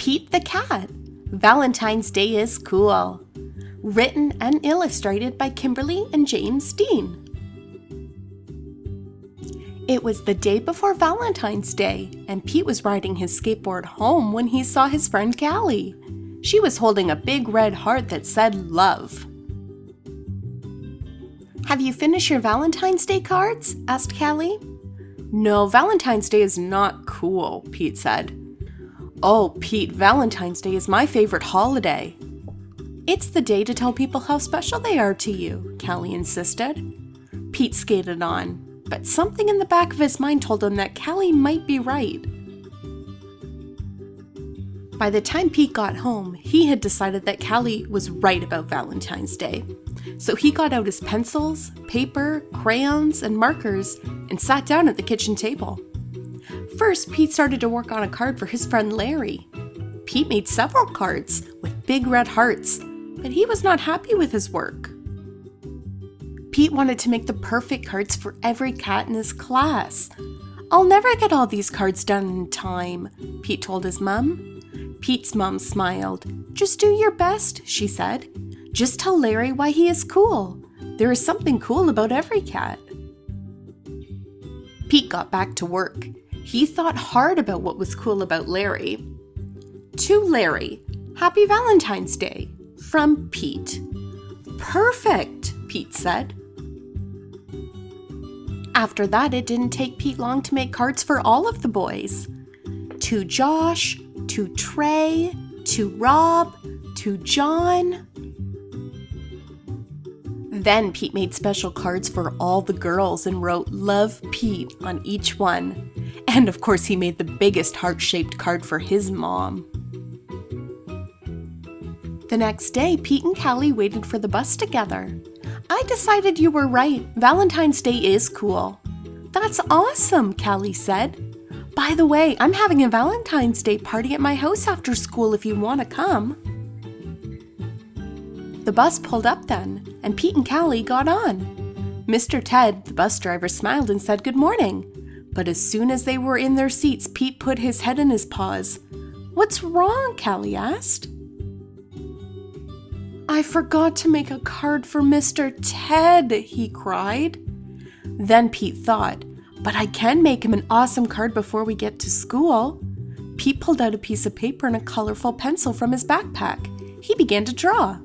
Pete the Cat, Valentine's Day is Cool. Written and illustrated by Kimberly and James Dean. It was the day before Valentine's Day, and Pete was riding his skateboard home when he saw his friend Callie. She was holding a big red heart that said love. "Have you finished your Valentine's Day cards?" asked Callie. "No, Valentine's Day is not cool," Pete said. "Oh, Pete, Valentine's Day is my favorite holiday." "It's the day to tell people how special they are to you," Callie insisted. Pete skated on, but something in the back of his mind told him that Callie might be right. By the time Pete got home, he had decided that Callie was right about Valentine's Day. So he got out his pencils, paper, crayons, and markers and sat down at the kitchen table. First, Pete started to work on a card for his friend Larry. Pete made several cards with big red hearts, but he was not happy with his work. Pete wanted to make the perfect cards for every cat in his class. "I'll never get all these cards done in time," Pete told his mom. Pete's mom smiled. "Just do your best," she said. "Just tell Larry why he is cool. There is something cool about every cat." Pete got back to work. He thought hard about what was cool about Larry. To Larry, "Happy Valentine's Day, from Pete." "Perfect," Pete said. After that, it didn't take Pete long to make cards for all of the boys. To Josh, to Trey, to Rob, to John. Then Pete made special cards for all the girls and wrote "Love Pete" on each one. And of course, he made the biggest heart-shaped card for his mom. The next day, Pete and Callie waited for the bus together. "I decided you were right. Valentine's Day is cool." "That's awesome," Callie said. "By the way, I'm having a Valentine's Day party at my house after school if you want to come." The bus pulled up then, and Pete and Callie got on. Mr. Ted, the bus driver, smiled and said good morning. But as soon as they were in their seats, Pete put his head in his paws. "What's wrong?" Callie asked. "I forgot to make a card for Mr. Ted," he cried. Then Pete thought, "But I can make him an awesome card before we get to school." Pete pulled out a piece of paper and a colorful pencil from his backpack. He began to draw.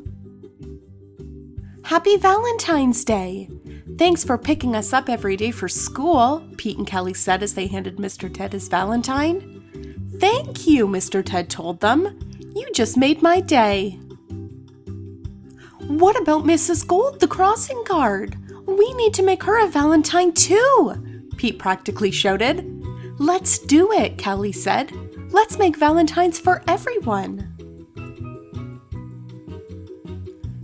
"Happy Valentine's Day! Thanks for picking us up every day for school," Pete and Callie said as they handed Mr. Ted his Valentine. "Thank you," Mr. Ted told them. "You just made my day." "What about Mrs. Gold, the crossing guard? We need to make her a Valentine too," Pete practically shouted. "Let's do it," Callie said. "Let's make Valentines for everyone."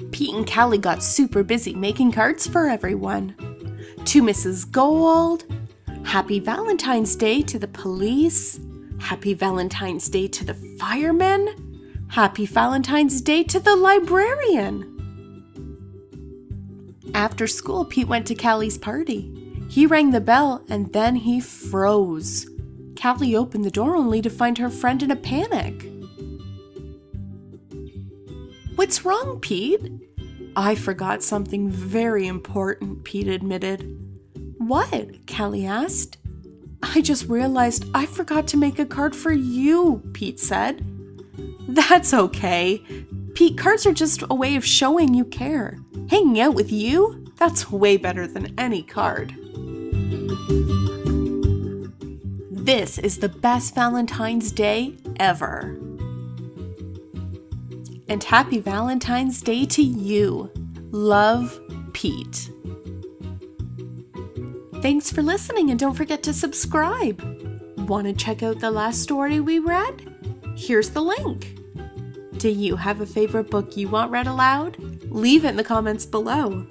Pete and Callie got super busy making cards for everyone. To Mrs. Gold, "Happy Valentine's Day to the police. Happy Valentine's Day to the firemen. Happy Valentine's Day to the librarian." After school, Pete went to Callie's party. He rang the bell and then he froze. Callie opened the door only to find her friend in a panic. "What's wrong, Pete?" "I forgot something very important," Pete admitted. "What?" Callie asked. "I just realized I forgot to make a card for you," Pete said. "That's okay. Pete, cards are just a way of showing you care. Hanging out with you? That's way better than any card." This is the best Valentine's Day ever. And happy Valentine's Day to you. Love, Pete. Thanks for listening and don't forget to subscribe. Want to check out the last story we read? Here's the link. Do you have a favorite book you want read aloud? Leave it in the comments below.